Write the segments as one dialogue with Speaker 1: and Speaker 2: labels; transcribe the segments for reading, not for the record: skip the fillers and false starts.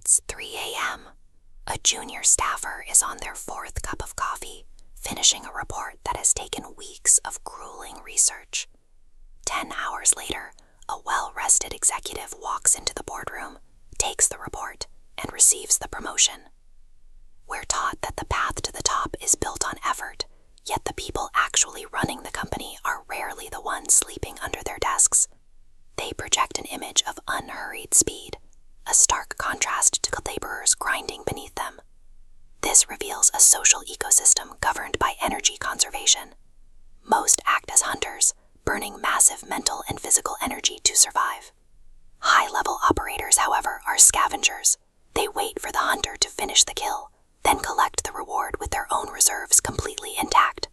Speaker 1: It's 3 a.m. A junior staffer is on their fourth cup of coffee, finishing a report that has taken weeks of grueling research. 10 hours later, a well-rested executive walks into the boardroom, takes the report, and receives the promotion. We're taught that the path to the top is built on effort, yet the people actually running the company are rarely the ones sleeping under their desks. They project an image of unhurried speed, a stark contrast to laborers grinding beneath them. This reveals a social ecosystem governed by energy conservation. Most act as hunters, burning massive mental and physical energy to survive. High-level operators, however, are scavengers. They wait for the hunter to finish the kill, then collect the reward with their own reserves completely intact.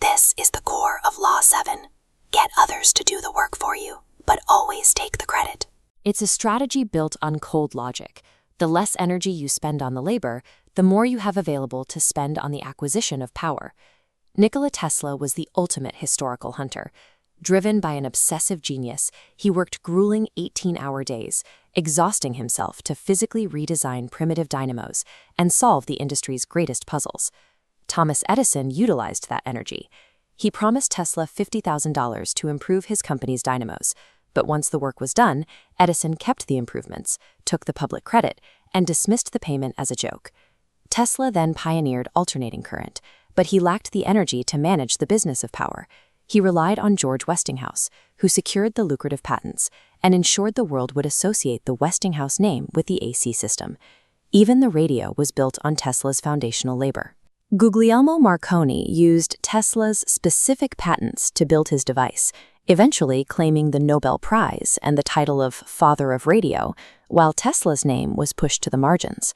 Speaker 1: This is the core of Law 7. Get others to do the work for you, but always take the credit.
Speaker 2: It's a strategy built on cold logic. The less energy you spend on the labor, the more you have available to spend on the acquisition of power. Nikola Tesla was the ultimate historical hunter. Driven by an obsessive genius, he worked grueling 18-hour days, exhausting himself to physically redesign primitive dynamos and solve the industry's greatest puzzles. Thomas Edison utilized that energy. He promised Tesla $50,000 to improve his company's dynamos. But once the work was done, Edison kept the improvements, took the public credit, and dismissed the payment as a joke. Tesla then pioneered alternating current, but he lacked the energy to manage the business of power. He relied on George Westinghouse, who secured the lucrative patents and ensured the world would associate the Westinghouse name with the AC system. Even the radio was built on Tesla's foundational labor. Guglielmo Marconi used Tesla's specific patents to build his device, eventually claiming the Nobel Prize and the title of Father of Radio, while Tesla's name was pushed to the margins.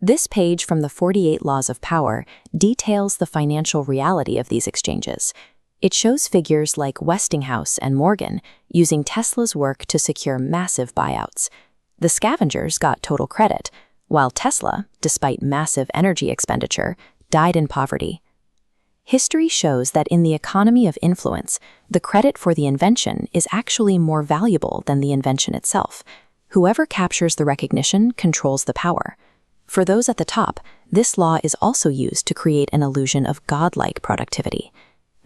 Speaker 2: This page from the 48 Laws of Power details the financial reality of these exchanges. It shows figures like Westinghouse and Morgan using Tesla's work to secure massive buyouts. The scavengers got total credit, while Tesla, despite massive energy expenditure, died in poverty. History shows that in the economy of influence, the credit for the invention is actually more valuable than the invention itself. Whoever captures the recognition controls the power. For those at the top, this law is also used to create an illusion of godlike productivity.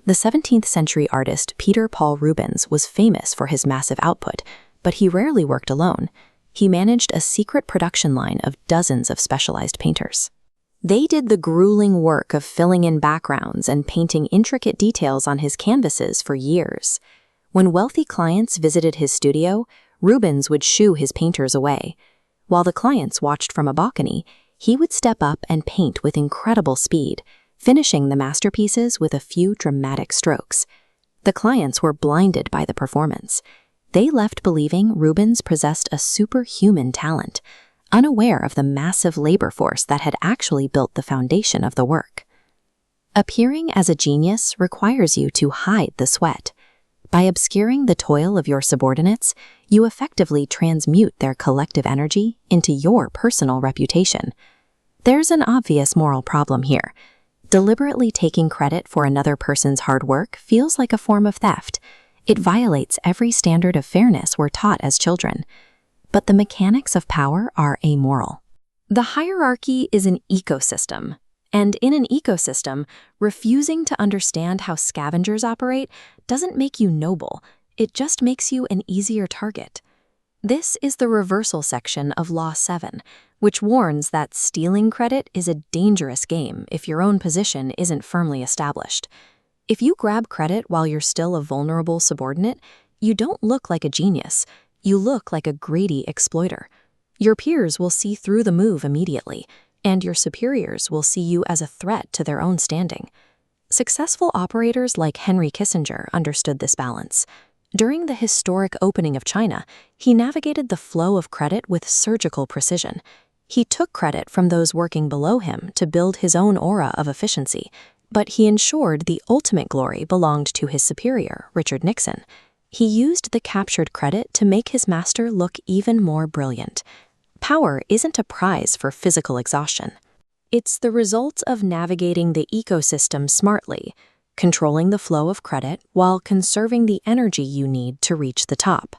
Speaker 2: The 17th century artist Peter Paul Rubens was famous for his massive output, but he rarely worked alone. He managed a secret production line of dozens of specialized painters. They did the grueling work of filling in backgrounds and painting intricate details on his canvases for years. When wealthy clients visited his studio, Rubens would shoo his painters away. While the clients watched from a balcony, he would step up and paint with incredible speed, finishing the masterpieces with a few dramatic strokes. The clients were blinded by the performance. They left believing Rubens possessed a superhuman talent, unaware of the massive labor force that had actually built the foundation of the work. Appearing as a genius requires you to hide the sweat. By obscuring the toil of your subordinates, you effectively transmute their collective energy into your personal reputation. There's an obvious moral problem here. Deliberately taking credit for another person's hard work feels like a form of theft. It violates every standard of fairness we're taught as children. But the mechanics of power are amoral. The hierarchy is an ecosystem, and in an ecosystem, refusing to understand how scavengers operate doesn't make you noble, it just makes you an easier target. This is the reversal section of Law 7, which warns that stealing credit is a dangerous game if your own position isn't firmly established. If you grab credit while you're still a vulnerable subordinate, you don't look like a genius. You look like a greedy exploiter. Your peers will see through the move immediately, and your superiors will see you as a threat to their own standing. Successful operators like Henry Kissinger understood this balance. During the historic opening of China, he navigated the flow of credit with surgical precision. He took credit from those working below him to build his own aura of efficiency, but he ensured the ultimate glory belonged to his superior, Richard Nixon. He used the captured credit to make his master look even more brilliant. Power isn't a prize for physical exhaustion. It's the result of navigating the ecosystem smartly, controlling the flow of credit while conserving the energy you need to reach the top.